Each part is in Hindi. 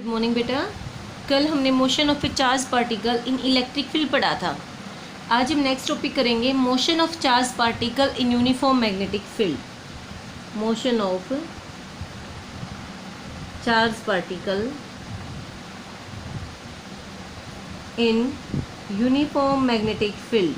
मॉर्निंग बेटा। कल हमने motion of A charge particle in electric field पढ़ा था। आज हम नेक्स्ट टॉपिक करेंगे motion of charge particle in uniform magnetic field. Motion of charge particle in uniform magnetic field.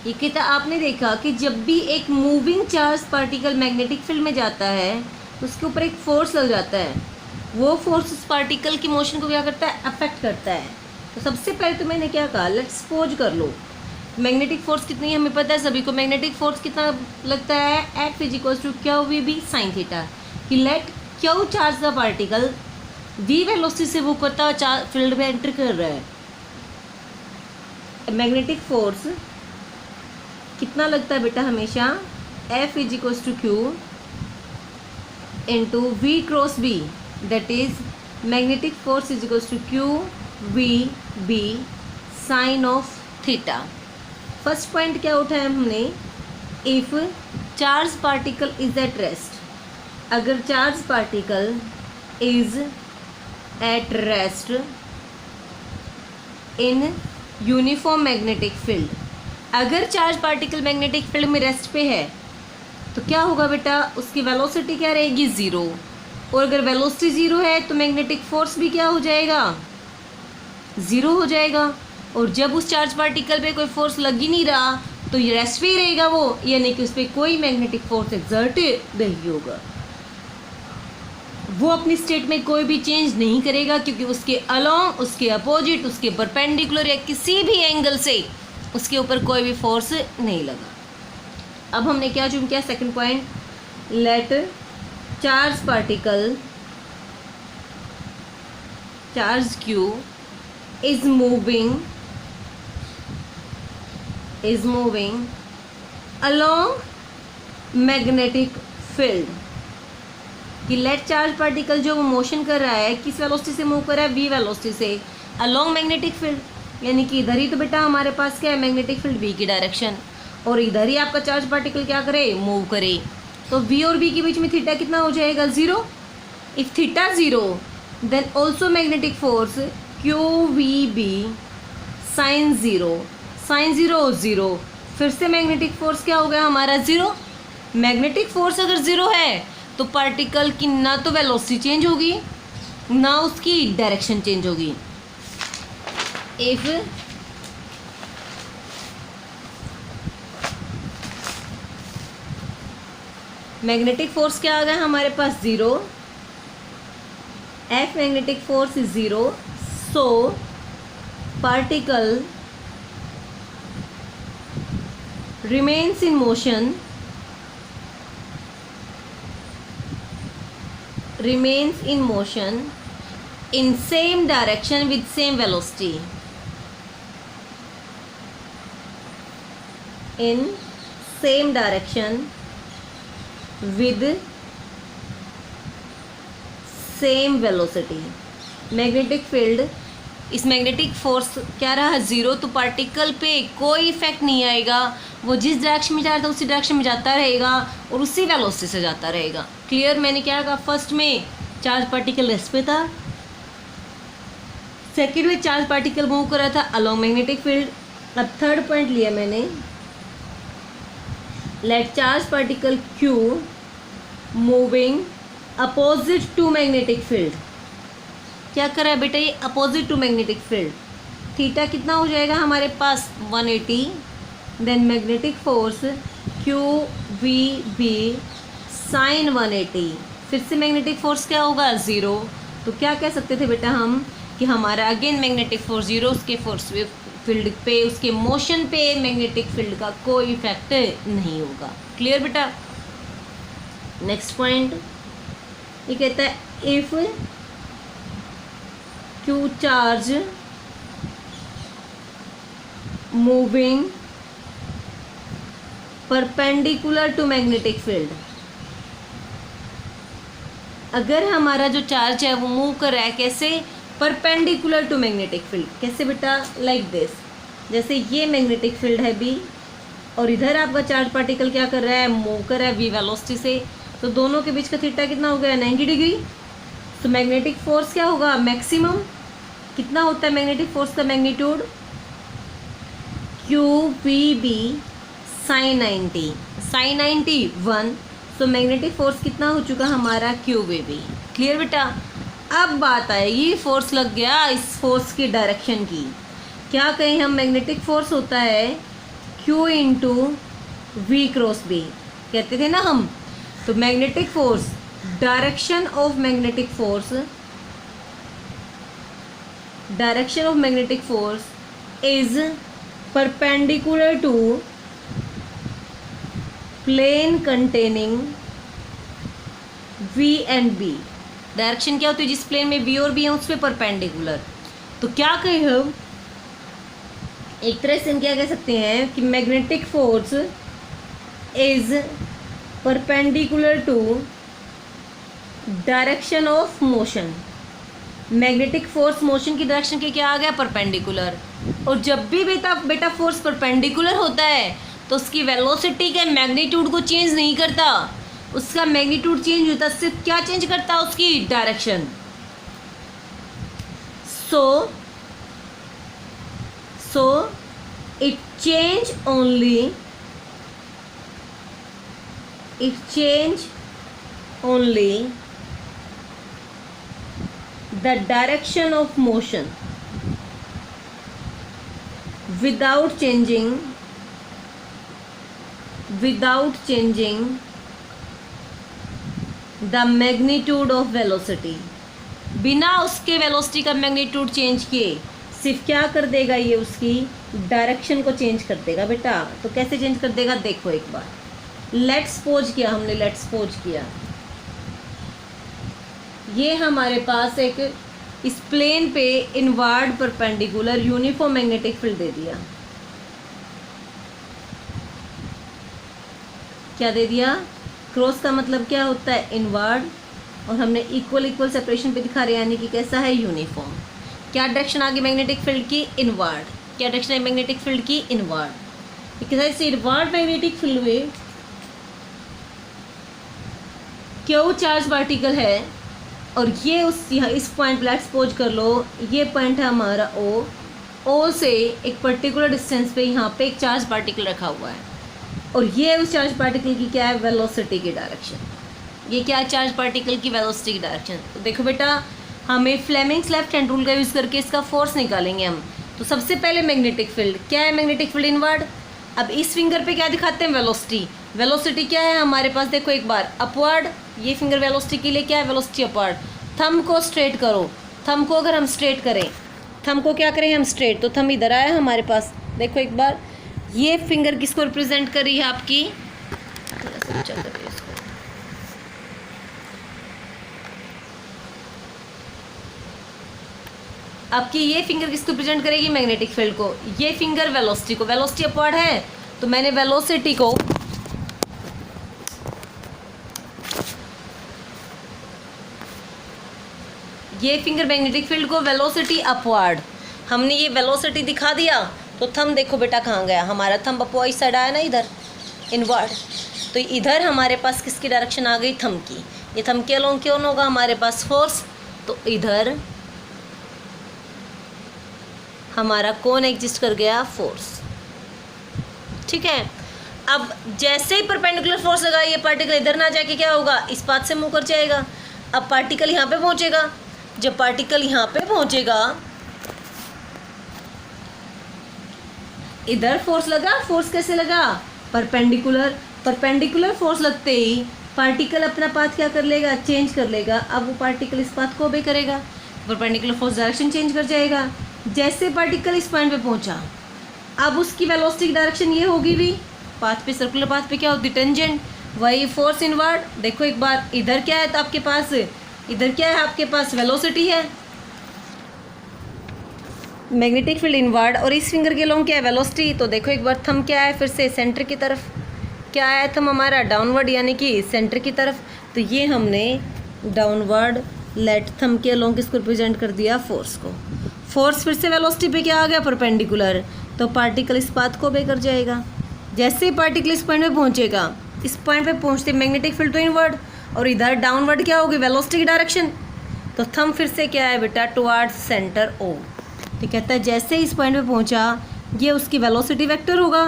ये कहता आपने देखा कि जब भी एक moving charge particle magnetic field में जाता है उसके ऊपर एक फोर्स लग जाता है। वो फोर्स उस पार्टिकल की मोशन को क्या करता है, अफेक्ट करता है। तो सबसे पहले तो मैंने क्या कहा, लेट्स सपोज कर लो मैग्नेटिक फोर्स कितनी है हमें पता है सभी को। मैग्नेटिक फोर्स कितना लगता है, F equals to Q we B sine theta. कि let Q charge the particle v velocity से वो करता है फील्ड में एंटर कर रहा है। मैग्नेटिक फोर्स कितना लगता है बेटा हमेशा, F equals to Q into V cross B, that is magnetic force equals to Q we B sine of theta. First point क्या उठाया हमने, if charge particle is at rest. अगर charge particle is at rest in uniform magnetic field, अगर चार्ज पार्टिकल मैग्नेटिक फील्ड में रेस्ट पे है तो क्या होगा बेटा, उसकी वेलोसिटी क्या रहेगी, ज़ीरो। और अगर वेलोसिटी ज़ीरो है तो मैग्नेटिक फोर्स भी क्या हो जाएगा, ज़ीरो हो जाएगा। और जब उस चार्ज पार्टिकल पे कोई फोर्स लग ही नहीं रहा तो ये रेस्ट पे ही रहेगा वो, यानी कि उस पर कोई मैग्नेटिक फोर्स एक्सर्ट नहीं होगा। वो अपनी स्टेट में कोई भी चेंज नहीं करेगा क्योंकि उसके अलोंग, उसके अपोजिट, उसके परपेंडिकुलर या किसी भी एंगल से उसके ऊपर कोई भी फोर्स नहीं लगा। अब हमने क्या चुन किया, second point, let charge particle charge q is moving along magnetic field. कि लेट चार्ज पार्टिकल जो वो मोशन कर रहा है किस वेलोसिटी से मूव कर रहा है, v वेलोसिटी से अलोंग मैग्नेटिक फील्ड। यानी कि इधर ही तो बेटा हमारे पास क्या है, मैग्नेटिक फील्ड v की डायरेक्शन, और इधर ही आपका चार्ज पार्टिकल क्या करे, मूव करे। तो v और v के बीच में थीटा कितना हो जाएगा, zero. If theta zero then also magnetic force q we B sine zero, sine zero zero, फिर से मैग्नेटिक फोर्स क्या हो गया हमारा, ज़ीरो। मैग्नेटिक फोर्स अगर ज़ीरो है तो पार्टिकल की ना तो वेलोसिटी चेंज होगी ना उसकी डायरेक्शन चेंज होगी। इफ मैग्नेटिक फोर्स क्या आ गया हमारे पास, zero. F magnetic force is zero, so particle remains in motion in same direction with same velocity, in same direction with same velocity। Magnetic field, इस मैग्नेटिक फोर्स क्या रहा, ज़ीरो। तो पार्टिकल पे कोई इफेक्ट नहीं आएगा, वो जिस डायरेक्शन में जा रहा था उसी डायरेक्शन में जाता रहेगा और उसी वेलोसिटी से जाता रहेगा। क्लियर। मैंने क्या कहा, फर्स्ट में चार्ज पार्टिकल रेस्ट पे था, सेकेंड में चार्ज पार्टिकल मूव कर रहा था अलोंग मैग्नेटिक फील्ड। अब थर्ड पॉइंट लिया मैंने, let charge particle q moving opposite to magnetic field. क्या कर रहा है बेटा, ये opposite to magnetic field. Theta कितना हो जाएगा हमारे पास, 180। Then magnetic force q we B sine 180, फिर से मैग्नेटिक फोर्स क्या होगा, ज़ीरो। तो क्या कह सकते थे बेटा हम कि हमारा अगेन मैग्नेटिक फोर्स ज़ीरो, उसके फोर्स फील्ड पे, उसके मोशन पे मैग्नेटिक फील्ड का कोई इफेक्ट नहीं होगा। क्लियर बेटा। नेक्स्ट पॉइंट ये कहता है, if q charge moving perpendicular to magnetic field. अगर हमारा जो चार्ज है वो मूव कर रहा है कैसे, परपेंडिकुलर टू मैग्नेटिक फील्ड। कैसे बेटा, लाइक दिस, जैसे ये मैग्नेटिक फील्ड है बी और इधर आपका चार्ज पार्टिकल क्या कर रहा है, मूव कर रहा है वी वेलोसिटी से। तो दोनों के बीच का थीटा कितना हो गया 90 डिग्री। तो मैग्नेटिक फोर्स क्या होगा मैक्सिमम, कितना होता है मैग्नेटिक फोर्स का मैग्नीट्यूड, QVB sin 90 1। तो मैग्नेटिक फोर्स कितना हो चुका हमारा QVB। क्लियर बेटा। अब बात आएगी फोर्स लग गया इस फोर्स की डायरेक्शन की। क्या कहें हम, मैग्नेटिक फोर्स होता है Q into V cross B कहते थे ना हम। तो magnetic force, direction of magnetic force is perpendicular to plane containing V and B। Direction क्या होती है, जिस प्लेन में V और B है उस पर परपेंडिकुलर। तो क्या कहें हम, एक तरह से हम क्या कह सकते हैं कि magnetic force is perpendicular to direction of motion. Magnetic force motion की डायरेक्शन के क्या आ गया परपेंडिकुलर। और जब भी बेटा फोर्स परपेंडिकुलर होता है तो उसकी वेलोसिटी के मैग्नीट्यूड को चेंज नहीं करता, उसका मैग्नीट्यूड चेंज होता है, सिर्फ क्या चेंज करता है उसकी direction. so it change only the direction of motion without changing the magnitude of velocity। बिना उसके वेलोसिटी का मैग्नीट्यूड चेंज किए सिर्फ क्या कर देगा, ये उसकी डायरेक्शन को चेंज कर देगा बेटा। तो कैसे चेंज कर देगा देखो एक बार। लेट्स सपोज किया ये हमारे पास एक इस प्लेन पे inward perpendicular uniform magnetic field दे दिया। क्या दे दिया, क्रॉस का मतलब क्या होता है इनवर्ड, और हमने इक्वल सेपरेशन पे दिखा रहे हैं, यानी कि कैसा है यूनिफॉर्म। क्या डायरेक्शन आ गई मैग्नेटिक फील्ड की इनवर्ड, क्या डायरेक्शन है मैग्नेटिक फील्ड की इनवर्ड। एक तरह से इनवर्ड मैग्नेटिक फील्ड में क्यू चार्ज पार्टिकल है और ये इस पॉइंट लेट्स सपोज कर लो, ये पॉइंट है हमारा ओ से एक पर्टिकुलर डिस्टेंस पे यहाँ पे एक चार्ज पार्टिकल रखा हुआ है, और ये उस चार्ज पार्टिकल की क्या है वेलोसिटी की डायरेक्शन। ये क्या है चार्ज पार्टिकल की वेलोसिटी की डायरेक्शन। तो देखो बेटा, हमें फ्लेमिंग्स लेफ्ट हैंड रूल का यूज़ करके इसका फोर्स निकालेंगे हम। तो सबसे पहले मैग्नेटिक फील्ड क्या है, मैग्नेटिक फील्ड इनवर्ड। अब इस फिंगर पे क्या दिखाते हैं वेलोसिटी क्या है हमारे पास, देखो एक बार अपवर्ड। ये फिंगर वेलोसिटी के लिए क्या है, वेलोसिटी अपवर्ड। थंब को स्ट्रेट करो, थंब को अगर हम स्ट्रेट करें, थंब को क्या करें हम स्ट्रेट, तो थंब इधर आया हमारे पास। देखो एक बार, ये फिंगर किसको रिप्रेजेंट कर रही है आपकी, आपकी ये फिंगर किसको रिप्रेजेंट करेगी मैग्नेटिक फील्ड को। ये फिंगर वेलोसिटी को, वेलोसिटी अपवर्ड है तो मैंने वेलोसिटी को ये फिंगर मैग्नेटिक फील्ड को वेलोसिटी अपवर्ड, हमने ये वेलोसिटी दिखा दिया। तो थंब देखो बेटा कहाँ गया हमारा, थंब अपोजिट साइड आया ना इधर इनवर्ड। तो इधर हमारे पास किसकी डायरेक्शन आ गई, थंब की। ये थंब के अलोंग क्यों होगा हमारे पास फोर्स, तो इधर हमारा कौन एग्जिस्ट कर गया, फोर्स। ठीक है। अब जैसे ही परपेंडिकुलर फोर्स लगा, ये पार्टिकल इधर ना जाके क्या होगा, इस पाथ से मूव कर जाएगा। अब पार्टिकल यहाँ पे पहुँचेगा, जब पार्टिकल यहाँ पे पहुँचेगा, इधर फोर्स लगा, फोर्स कैसे लगा, परपेंडिकुलर फोर्स लगते ही पार्टिकल अपना पाथ क्या कर लेगा, चेंज कर लेगा। अब वो पार्टिकल इस पाथ को ओबे करेगा, परपेंडिकुलर फोर्स डायरेक्शन चेंज कर जाएगा। जैसे पार्टिकल इस पॉइंट पे पहुंचा, अब उसकी वेलोसिटी की डायरेक्शन ये होगी भी, पाथ पे सर्कुलर पाथ पे क्या होती है टेंजेंट, वही फोर्स इनवर्ड। देखो एक बार, इधर क्या है तो आपके पास, इधर क्या है आपके पास वेलोसिटी है, मैग्नेटिक फील्ड इनवर्ड, और इस फिंगर के लॉन्ग क्या है वेलोसिटी। तो देखो एक बार, थंब क्या है फिर से सेंटर की तरफ, क्या है थंब हमारा डाउनवर्ड यानी कि सेंटर की तरफ। तो ये हमने डाउनवर्ड लेट थंब के लॉन्ग किसको रिप्रेजेंट कर दिया, फोर्स को। फोर्स फिर से वेलोसिटी पे क्या आ गया, परपेंडिकुलर। तो पार्टिकल इस पाथ को ओबे कर जाएगा। जैसे ही पार्टिकल इस पॉइंट पे पहुंचेगा, इस पॉइंट पे पहुंचते मैग्नेटिक फील्ड तो इनवर्ड, और इधर डाउनवर्ड क्या होगी, वेलोसिटी की डायरेक्शन। तो थंब फिर से क्या है बेटा, टुवर्ड्स सेंटर ओ। तो कहता है जैसे इस पॉइंट पे पहुंचा ये उसकी वेलोसिटी वेक्टर होगा,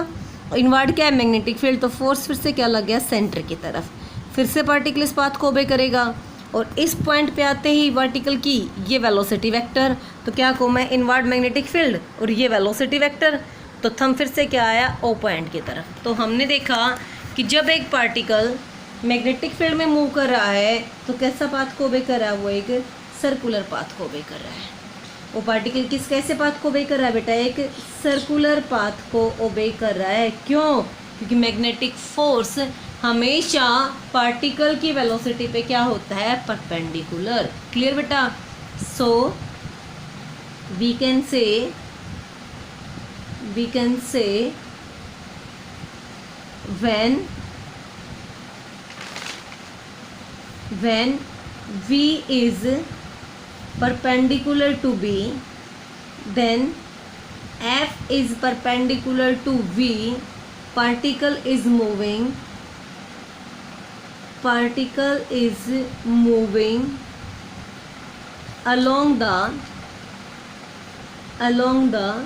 और इनवर्ड क्या है, मैग्नेटिक फील्ड, तो फोर्स फिर से क्या लग गया, सेंटर की तरफ। फिर से पार्टिकल इस पाथ को ओबे करेगा, और इस पॉइंट पे आते ही वर्टिकल की ये वेलोसिटी वेक्टर, तो क्या कहूँ मैं, इनवर्ड मैग्नेटिक फील्ड और ये वेलोसिटी वेक्टर। तो थंब फिर से क्या आया, ओ पॉइंट की तरफ। तो हमने देखा कि जब एक पार्टिकल मैग्नेटिक फील्ड में मूव कर रहा है तो कैसा पाथ को ओबे कर रहा है, वो एक सर्कुलर पाथ को ओबे कर रहा है। वो पार्टिकल किस कैसे पाथ को ओबे कर रहा है बेटा, एक सर्कुलर पाथ को ओबे कर रहा है। क्यों, क्योंकि मैग्नेटिक फोर्स हमेशा पार्टिकल की वेलोसिटी पे क्या होता है, परपेंडिकुलर। क्लियर बेटा। So we can say when V is perpendicular to B, then F is perpendicular to V, particle is moving along the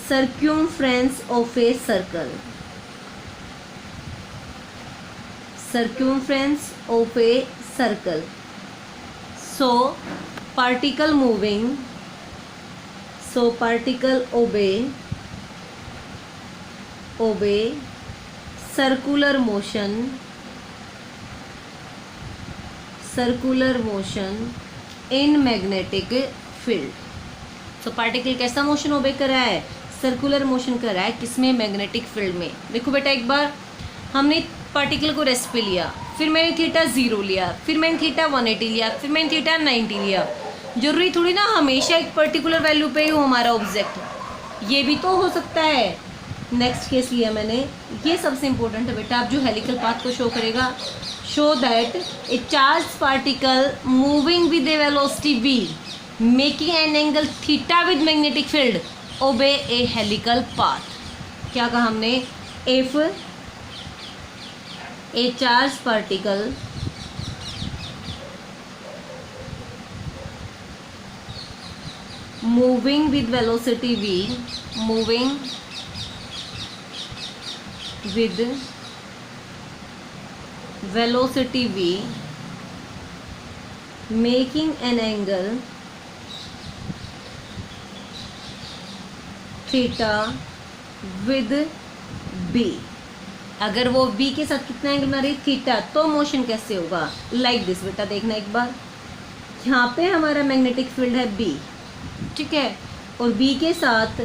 circumference of a circle. So particle obey circular motion in magnetic field. तो पार्टिकल कैसा मोशन ओबे कर रहा है, सर्कुलर मोशन कर रहा है, किसमें, मैग्नेटिक फील्ड में। देखो बेटा, एक बार हमने पार्टिकल को रेस्ट पे लिया, फिर मैंने थीटा 0 लिया, फिर मैंने थीटा 180 लिया, फिर मैंने थीटा 90 लिया। जरूरी थोड़ी ना हमेशा एक पर्टिकुलर वैल्यू पे ही हो हमारा ऑब्जेक्ट, ये भी तो हो सकता है। नेक्स्ट केस लिया मैंने, ये सबसे इंपॉर्टेंट है बेटा। आप जो हेलिकल पाथ को शो करेगा, show that a charge particle moving with a velocity v making an angle theta with magnetic field obey a helical path. क्या कहा हमने, if a charge particle moving with velocity v making an angle theta with b। अगर वो b के साथ कितना एंगल बना रही, थीटा, तो मोशन कैसे होगा, लाइक दिस बेटा। देखना एक बार, यहाँ पे हमारा मैग्नेटिक फील्ड है b, ठीक है, और b के साथ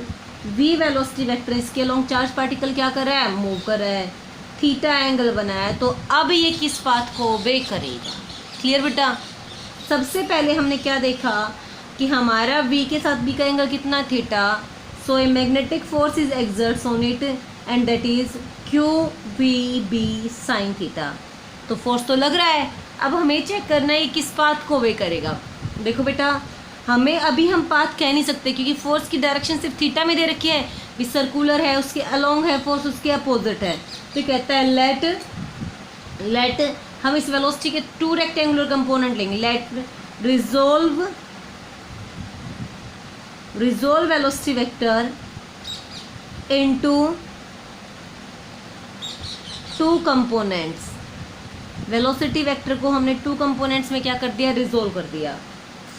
v वेलोसिटी वेक्टर, इसके अलोंग चार्ज पार्टिकल क्या कर रहा है, मूव कर रहा है, थीटा एंगल बनाया है। तो अब ये किस पाथ को ओबे करेगा। क्लियर बेटा। सबसे पहले हमने क्या देखा कि हमारा v के साथ b का एंगल कितना, theta. So a magnetic force is exerts on it and that is QVB sine theta. तो फोर्स तो लग रहा है, अब हमें चेक करना है किस पाथ को ओबे करेगा। देखो बेटा, हमें अभी हम पाथ कह नहीं सकते क्योंकि फोर्स की डायरेक्शन सिर्फ थीटा में दे रखी है, भी सर्कुलर है, उसके अलोंग है फोर्स, उसके अपोजिट है। तो कहता है लेट हम इस वेलोसिटी के 2 रेक्टेंगुलर कंपोनेंट लेंगे। Let resolve velocity vector into 2 components. Velocity vector को हमने 2 कंपोनेंट्स में क्या कर दिया, रिजोल्व कर दिया।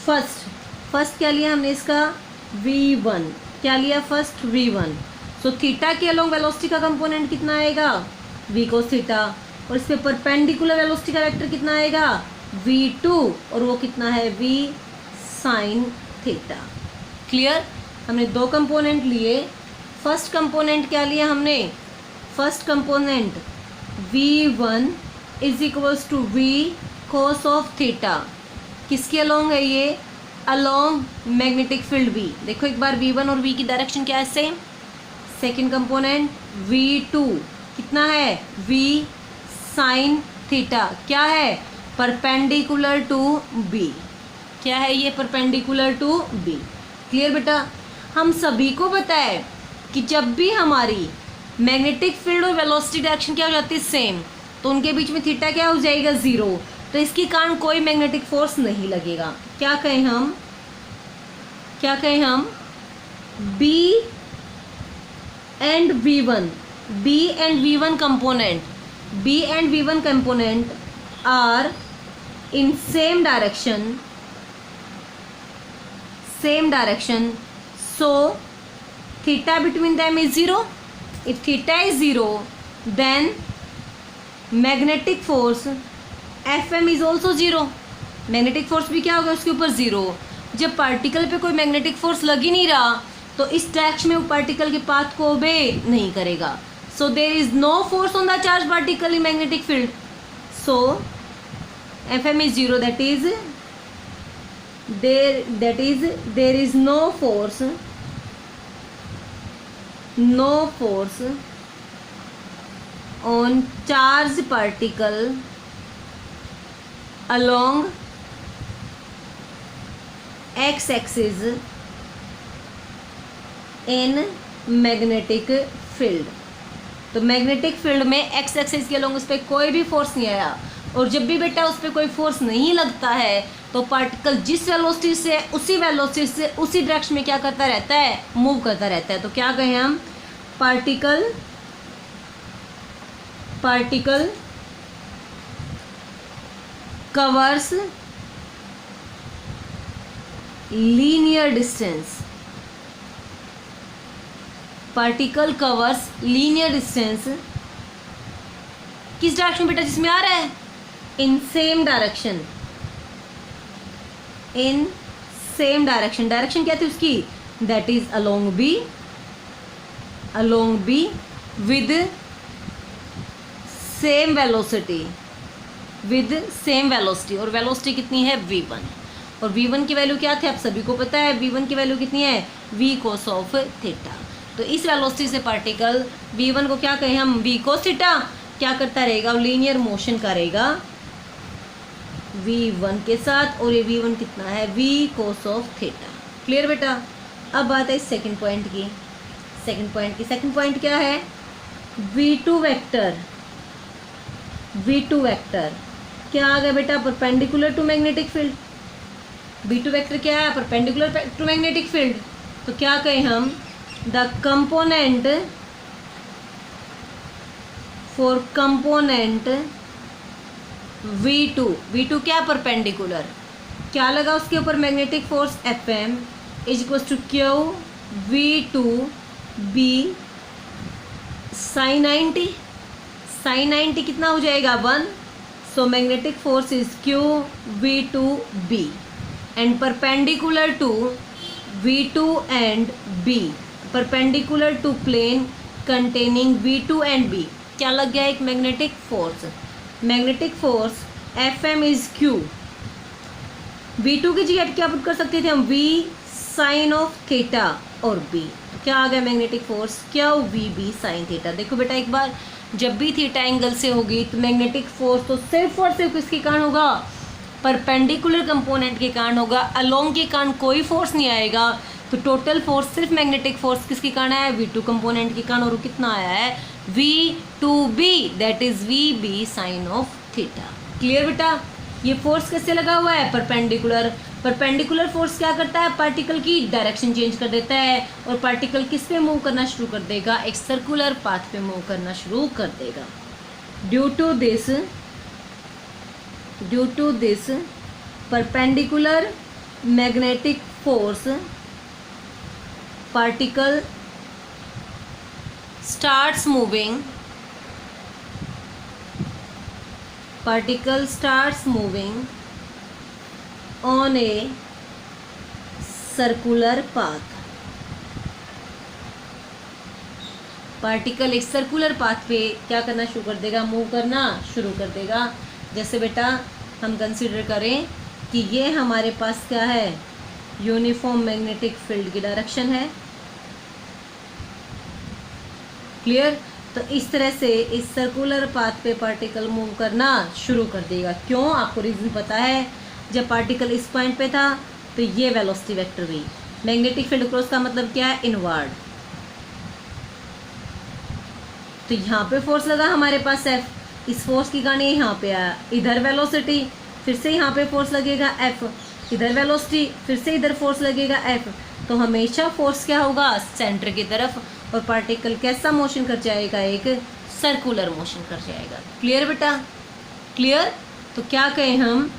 फर्स्ट क्या लिया हमने, इसका v1, क्या लिया फर्स्ट, v1। सो थीटा के अलोंग वेलोसिटी का कंपोनेंट कितना आएगा, v कोस थीटा, और इस पे परपेंडिकुलर वेलोसिटी का वेक्टर कितना आएगा, v2, और वो कितना है, v साइन थीटा। क्लियर। हमने 2 कंपोनेंट लिए। फर्स्ट कंपोनेंट क्या लिया हमने, first component v1 is equals to v cos of theta. किसके अलोंग है ये, अलोंग मैग्नेटिक फील्ड v। देखो एक बार v1 और v की डायरेक्शन क्या है, सेम। सेकंड कंपोनेंट v2 कितना है, v साइन थीटा, क्या है, परपेंडिकुलर टू b। क्या है ये, परपेंडिकुलर टू b। क्लियर बेटा। हम सभी को पता है कि जब भी हमारी मैग्नेटिक फील्ड और वेलोसिटी डायरेक्शन क्या हो जाती है, सेम, तो उनके बीच में थीटा क्या हो जाएगा, 0। तो इसके कारण कोई मैग्नेटिक फोर्स नहीं लगेगा। क्या कहें हम B and V1 component are in same direction, so theta between them is 0. If theta is 0, then magnetic force Fm is also 0. Magnetic force भी क्या होगा उसके ऊपर, 0। जब पार्टिकल पे कोई मैग्नेटिक फोर्स लग ही नहीं रहा तो इस डायरेक्शन में वो पार्टिकल के पाथ को ओबे नहीं करेगा। So there is no force on the charge particle in magnetic field, so Fm is 0, that is there is no force on charged particle along x-axis in magnetic field। तो मैग्नेटिक फील्ड में एक्स एक्सिस के अलोंग उस पर कोई भी फोर्स नहीं आया, और जब भी बेटा उस पर कोई फोर्स नहीं लगता है तो पार्टिकल जिस वेलोसिटी से उसी डायरेक्शन में क्या करता रहता है, मूव करता रहता है। तो क्या कहें हम, particle covers linear distance, particle covers linear distance किस डायरेक्शन बेटा, जिसमें आ रहा है इन सेम डायरेक्शन, डायरेक्शन क्या थी उसकी, that is along be with same velocity, और वेलोसिटी कितनी है, v1। और v1 की वैल्यू क्या थी, आप सभी को पता है v1 की वैल्यू कितनी है, v cos ऑफ थीटा। तो इस वेलोसिटी से पार्टिकल v1 को क्या कहें हम, v cos थीटा क्या करता रहेगा, लीनियर मोशन करेगा v1 के साथ, और ये v1 कितना है, v cos of theta. Clear बेटा। अब बात है सेकंड पॉइंट की। सेकंड पॉइंट क्या है, v2 वेक्टर क्या आ गया बेटा, perpendicular to magnetic field. v2 vector क्या है, परपेंडिकुलर टू मैग्नेटिक फील्ड। तो क्या कहें हम, the component for component v2 क्या, परपेंडिकुलर, क्या लगा उसके ऊपर, magnetic force Fm is equal to Q v2b sin 90 कितना हो जाएगा, 1। So magnetic force is Q v2b and perpendicular to v2 and b, perpendicular to plane containing v2 and b, क्या लग गया, एक magnetic force Fm is Q। v2 की जगह क्या पुट कर सकते थे हम, v साइन ऑफ थीटा और b, क्या आ गया मैग्नेटिक फोर्स, क्या vb साइन थीटा। देखो बेटा एक बार, जब भी थीटा एंगल से होगी तो मैग्नेटिक फोर्स तो सिर्फ और सिर्फ किसके कारण होगा, परपेंडिकुलर कंपोनेंट के कारण होगा, अलोंग के कारण कोई फोर्स नहीं आएगा। तो टोटल फोर्स सिर्फ मैग्नेटिक फोर्स किसके कारण आया है, v2 कंपोनेंट के कारण, और कितना आया है, v2b that is vb sine of theta. Clear बेटा। ये फोर्स कैसे लगा हुआ है, परपेंडिकुलर फोर्स क्या करता है, पार्टिकल की डायरेक्शन चेंज कर देता है, और पार्टिकल किस पे मूव करना शुरू कर देगा, एक सर्कुलर पाथ पे मूव करना शुरू कर देगा। Due to this perpendicular magnetic force, particle starts moving on a circular path। Particle एक सर्कुलर पाथ पे क्या करना शुरू कर देगा, मूव करना शुरू कर देगा। जैसे बेटा हम कंसीडर करें कि ये हमारे पास क्या है, यूनिफॉर्म मैग्नेटिक फील्ड की डायरेक्शन है। क्लियर। तो इस तरह से इस सर्कुलर पाथ पे पार्टिकल मूव करना शुरू कर देगा। क्यों, आपको रीज़न पता है, जब पार्टिकल इस पॉइंट पे था तो ये वेलोसिटी वेक्टर हुई। मैग्नेटिक फील्ड क्रॉस का मतलब क्या है, इनवर्ड। तो यहाँ पे फोर्स लगा हमारे पास F, इस फोर्स की कारण यहाँ पे आया, इधर वेलोसिटी, फिर से यहाँ पे फोर्स लगेगा F, इधर वेलोसिटी, फिर से इधर फोर्स लगेगा F। तो हमेशा फोर्स क्या होगा, सेंटर की तरफ, और पार्टिकल कैसा मोशन कर जाएगा, एक सर्कुलर मोशन कर जाएगा। क्लियर बेटा, क्लियर। तो क्या कहें हम,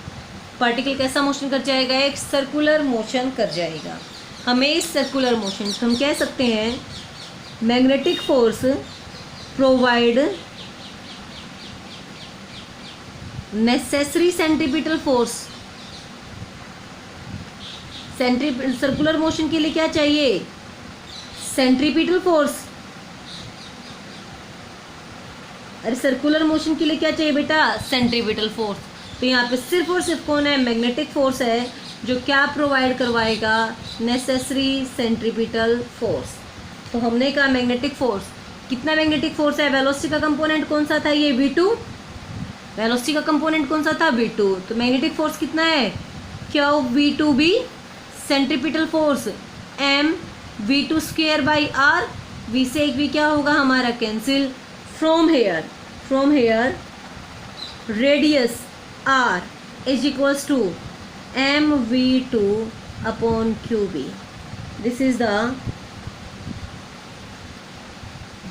पार्टिकल कैसा मोशन कर जाएगा, एक सर्कुलर मोशन कर जाएगा। हमें इस सर्कुलर मोशन हम कह सकते हैं magnetic force provide necessary centripetal force. Circular motion के लिए क्या चाहिए, सेंट्रीपिटल फोर्स। अरे सर्कुलर मोशन के लिए क्या चाहिए बेटा, सेंट्रीपिटल फोर्स। तो यहाँ पे सिर्फ और सिर्फ कौन है, मैग्नेटिक फोर्स है, जो क्या प्रोवाइड करवाएगा, नेसेसरी सेंट्रीपिटल फोर्स। तो हमने कहा मैग्नेटिक फोर्स, कितना मैग्नेटिक फोर्स है, वेलोसिटी का कंपोनेंट कौन सा था, ये V2, वेलोसिटी का कंपोनेंट कौन सा था, V2। तो मैग्नेटिक फोर्स कितना है, क्या V2B, centripetal force M V2 square by R, V से एक V क्या होगा हमारा cancel. From here radius R is equals to mv2 upon qb। This is the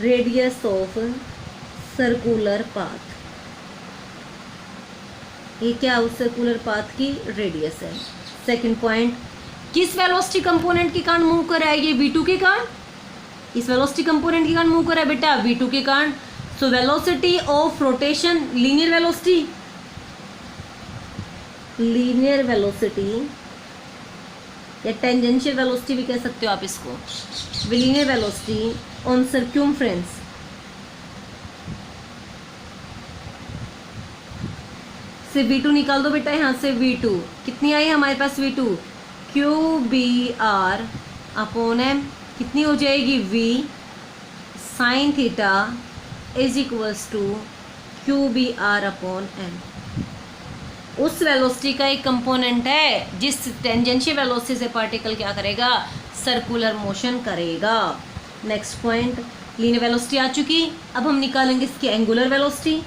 radius of circular path. ये क्या उस सर्कुलर पाथ की रेडियस है। सेकंड पॉइंट, किस वेलोसिटी कंपोनेंट के कारण मूव कर रहा है, ये V2 के कारण, इस वेलोसिटी कंपोनेंट के कारण मूव कर रहा है बेटा, V2 के कारण। So velocity of rotation, linear velocity या टेंजेंशियल वेलोसिटी भी कह सकते हो आप इसको, लीनियर वेलोसिटी ऑन सर्क्यूमफ्रेंस से V2 निकाल दो बेटा, यहाँ से V2 कितनी आई हमारे पास, V2 QBR अपॉन M कितनी हो जाएगी, V sine theta is equals to QBR upon M। उस वेलोसिटी का एक कंपोनेंट है जिस टेंजेंशियल वेलोसिटी से पार्टिकल क्या करेगा, सर्कुलर मोशन करेगा। नेक्स्ट पॉइंट, लीनियर वेलोसिटी आ चुकी, अब हम निकालेंगे इसकी angular velocity.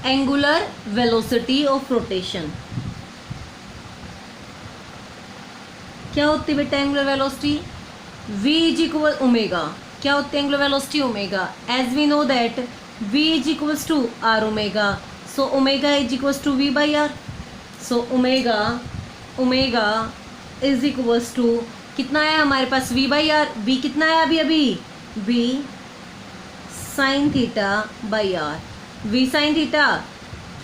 Angular velocity of rotation क्या होती है बेटा, angular velocity v is equal omega, क्या होती है angular velocity, omega. As we know that v is equals to r omega, so omega is equals to v by r। So omega is equals to कितना है हमारे पास, v बाई r। v कितना है अभी v sine theta by r, v sine theta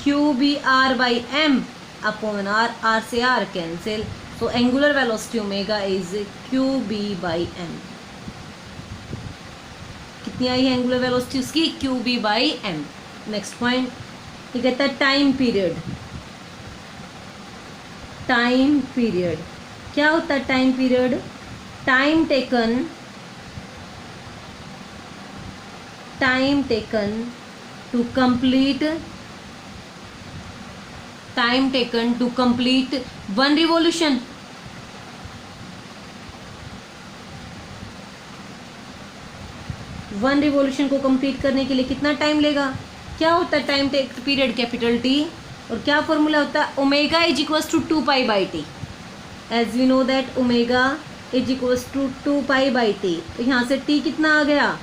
QBR by m upon r से r cancel. So angular velocity omega is QB by m। कितनी आई है एंगुलर वेलोसिटी उसकी, QB by m। Next point, ये कहता है टाइम पीरियड। टाइम पीरियड क्या होता है, time period time taken to complete one revolution. One revolution को कंप्लीट करने के लिए कितना टाइम लेगा, क्या होता है टाइम पीरियड, कैपिटल T, और क्या फॉर्मूला होता है, omega is equals to 2 pi by T. As we know that omega is equals to 2 pi by T. तो यहाँ से T कितना आ गया,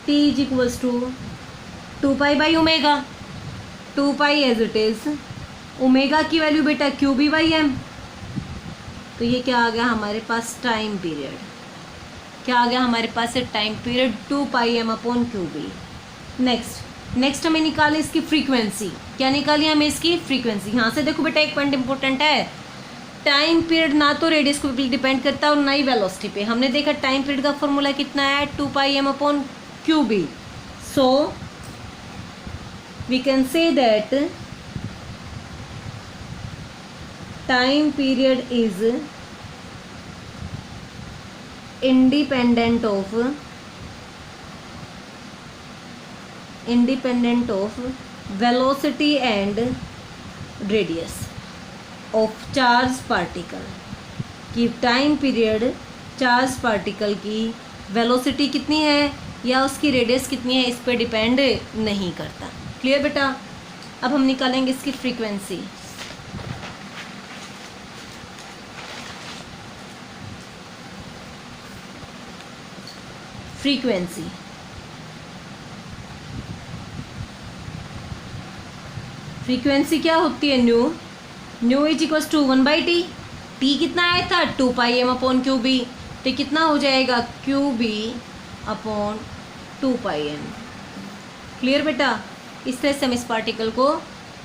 T is equals to 2 pi by omega, 2 pi as it is, omega की वैल्यू बेटा QB बाई m। तो ये क्या आ गया हमारे पास, टाइम पीरियड। क्या आ गया हमारे पास है, time period 2 pi m upon QB। Next हमें निकाले इसकी फ्रीक्वेंसी। क्या निकाली हमें इसकी फ्रीक्वेंसी, यहाँ से देखो बेटा एक पॉइंट इंपॉर्टेंट है, टाइम पीरियड ना तो रेडियस को डिपेंड करता है और ना ही वेलोसिटी पे। हमने देखा टाइम पीरियड का फॉर्मूला कितना है, 2 pi m upon QB। So we can say that time period is independent of velocity and radius of charged particle। कि टाइम पीरियड चार्ज पार्टिकल की वेलोसिटी कितनी है या उसकी रेडियस कितनी है इस पर डिपेंड नहीं करता। क्लियर बेटा। अब हम निकालेंगे इसकी फ्रीक्वेंसी। फ्रीक्वेंसी फ्रीक्वेंसी क्या होती है? Nu is equal to 1/t। T कितना आया था? 2πm/qb। तो कितना हो जाएगा? qb upon 2πm। क्लियर बेटा। इस तरह से हम इस पार्टिकल को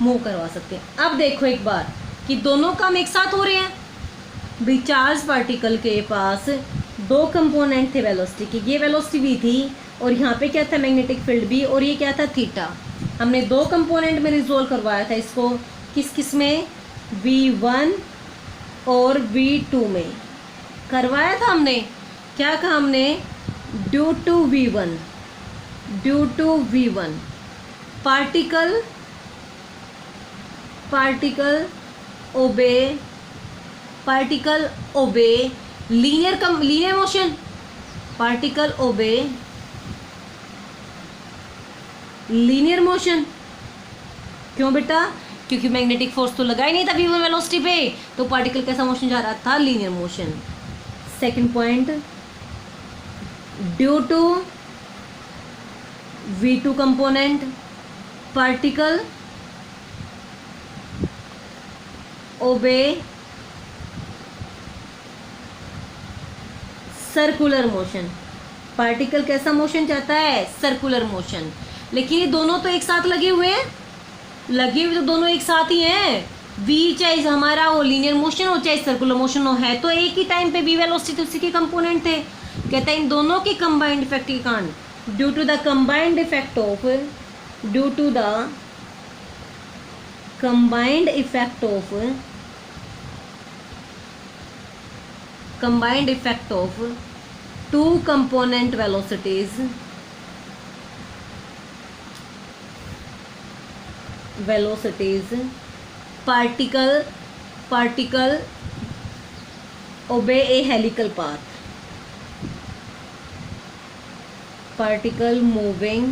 मूव करवा सकते हैं। अब देखो एक बार कि दोनों काम एक साथ हो रहे हैं। भी चार्ज पार्टिकल के पास दो कंपोनेंट थे वेलोसिटी के, ये वेलोसिटी भी थी और यहाँ पे क्या था? मैग्नेटिक फील्ड भी, और ये क्या था? थीटा। हमने दो कंपोनेंट में रिजोल्व करवाया था इसको, किस में? V1 और V2 में करवाया था हमने। क्या कहा हमने? Due to V1 particle obey linear motion. Particle obey linear motion. क्यों बेटा? क्योंकि मैग्नेटिक फोर्स तो लगा ही नहीं था V1 वेलोसिटी पे, तो पार्टिकल कैसा मोशन जा रहा था? Linear motion. Second point, due to V2 component particle obey circular motion. Particle कैसा मोशन चाहता है? Circular motion. लेकिन ये दोनों तो एक साथ लगे हुए हैं, लगे हुए तो दोनों एक साथ ही हैं। v चाहे हमारा वो लीनियर मोशन हो चाहे सर्कुलर मोशन हो, है तो एक ही टाइम पे v वेलोसिटी तो उसी के कंपोनेंट थे। कहते हैं इन दोनों के कंबाइंड इफेक्ट के कारण, due to the combined effect of two component velocities particle obey a helical path। particle moving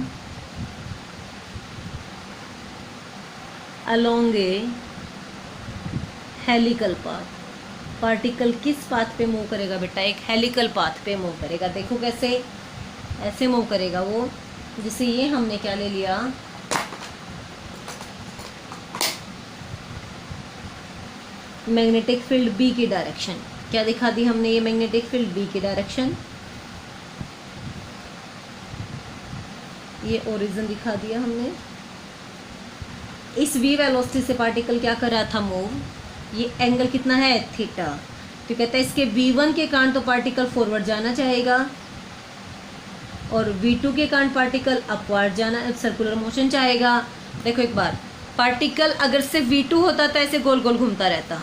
along a helical path। Particle किस पाथ पे मूव करेगा बेटा? एक हेलिकल पाथ पे मूव करेगा। देखो कैसे, ऐसे मूव करेगा वो। जैसे ये हमने क्या ले लिया, मैग्नेटिक फील्ड बी की डायरेक्शन। क्या दिखा दी हमने? ये मैग्नेटिक फील्ड बी की डायरेक्शन, ये ओरिजिन दिखा दिया हमने। इस v वेलोसिटी से पार्टिकल क्या कर रहा था? मूव। ये एंगल कितना है? थीटा। तो कहता है इसके v1 के कारण तो पार्टिकल फॉरवर्ड जाना चाहेगा और v2 के कारण पार्टिकल अपवर्ड जाना, सर्कुलर मोशन चाहेगा। देखो एक बार, पार्टिकल अगर से v2 होता तो ऐसे गोल गोल घूमता रहता,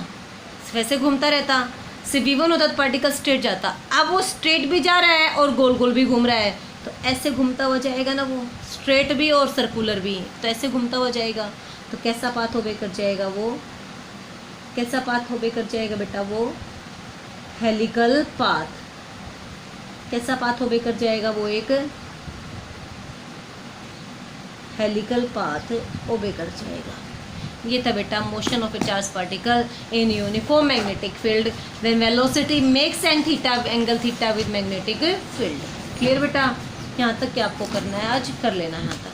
वैसे घूमता रहता। से v1 होता तो पार्टिकल स्ट्रेट जाता। अब वो स्ट्रेट भी जा रहा है और गोल गोल भी घूम रहा है, तो ऐसे घूमता हुआ जाएगा ना, वो स्ट्रेट भी और सर्कुलर भी, तो ऐसे घूमता हुआ जाएगा। तो कैसा पाथ ओबे कर जाएगा वो? कैसा पाथ ओबे कर जाएगा बेटा? वो हेलिकल पाथ। कैसा पाथ ओबे कर जाएगा वो? एक हेलिकल पाथ ओबे कर जाएगा। ये था बेटा motion of A charge particle in uniform magnetic field when velocity makes an theta angle theta with magnetic field. Clear बेटा? यहाँ तक क्या आपको करना है आज? कर लेना है यहाँ तक।